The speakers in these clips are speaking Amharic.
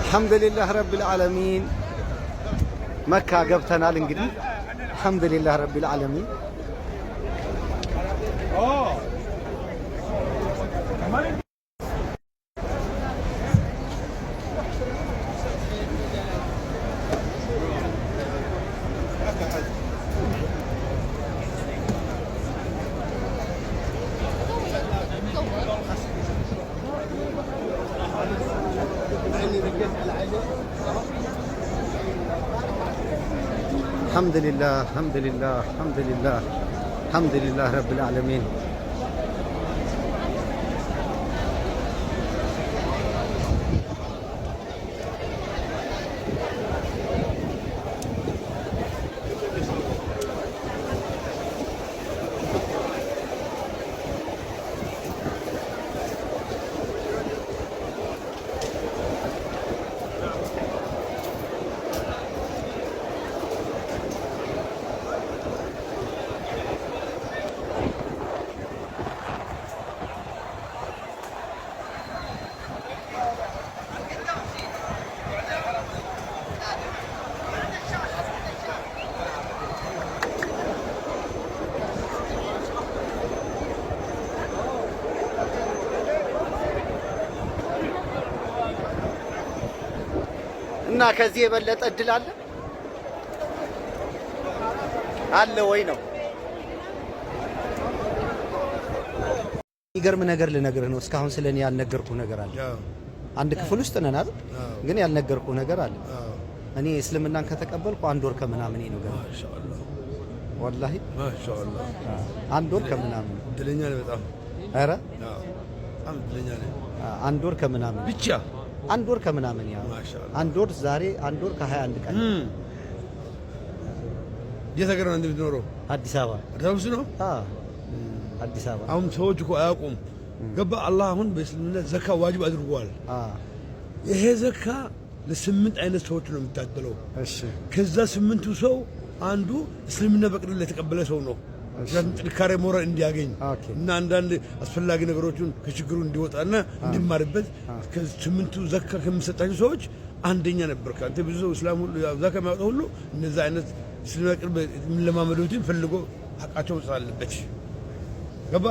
الحمد لله رب العالمين مكة قبتنا الانجليز الحمد لله رب العالمين الحمد لله الحمد لله الحمد لله الحمد لله رب العالمين እና ከዚህ የበለጠ እድል አለ ወይ ነው? ይገርም ነገር ልነግርህ ነው። እስካሁን ስለኔ ያልነገርኩህ ነገር አለ። አንድ ክፍል ውስጥ ነን አይደል? ግን ያልነገርኩህ ነገር አለ። እኔ እስልምናን ከተቀበልኩ 1 ወር ከምናምን ነው ገና። ማሻአላህ ወላሂ ማሻአላህ 1 ወር ከምናምን እድለኛ ነኝ በጣም። ኧረ በጣም እድለኛ ነኝ። 1 ወር ከምናምን ብቻ 1 ወር ከምናምን ያው 1 ወር ዛሬ 1 ወር ከ21 ቀን። የት ሀገር ነው እንደምትኖረው? አዲስ አበባ። አዲስ ነው? አዲስ አበባ። አሁን ሰዎች እኮ አያውቁም። ገባ አላህ አሁን በእስልምና ዘካ ዋጅብ አድርጓል። ይሄ ዘካ ለ8 አይነት ሰዎች ነው የሚታደለው። እሺ ከዛ 8ቱ ሰው አንዱ እስልምና በቅድም የተቀበለ ሰው ነው። ጥንካሬ ሞራል እንዲያገኝ እና አንዳንድ አስፈላጊ ነገሮችን ከችግሩ እንዲወጣና እንዲማርበት ከ8ቱ ዘካ ከሚሰጣቸው ሰዎች አንደኛ ነበር። አንተ ብዙ ሰው እስላም ሁሉ ዘካ የሚያወጣ ሁሉ እነዛ አይነት እስልምና ቅርብ ለማመዶችን ፈልጎ ሐቃቸው መስራት አለበት። ገባ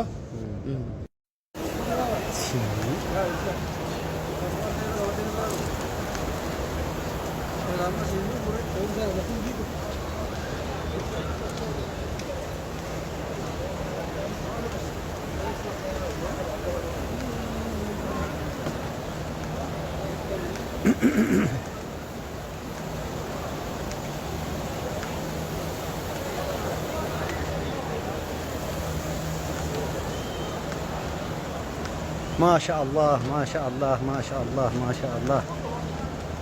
ما شاء الله ما شاء الله ما شاء الله ما شاء الله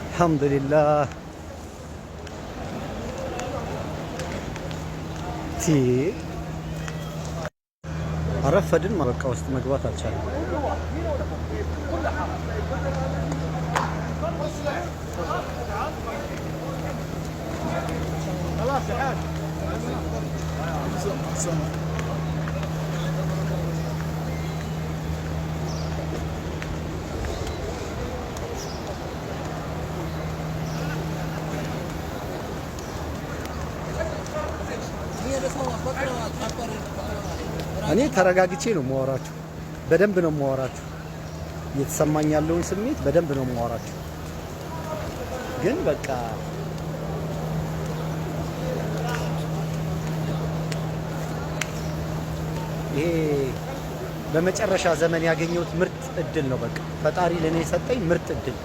الحمد لله تي አረፈድን ማበቃ ውስጥ መግባት አልቻለም። خلاص يا حاج እኔ ተረጋግቼ ነው የማወራችሁ። በደንብ ነው የማወራችሁ። እየተሰማኝ ያለውን ስሜት በደንብ ነው የማወራችሁ። ግን በቃ ይሄ በመጨረሻ ዘመን ያገኘሁት ምርጥ እድል ነው። በቃ ፈጣሪ ለኔ የሰጠኝ ምርጥ እድል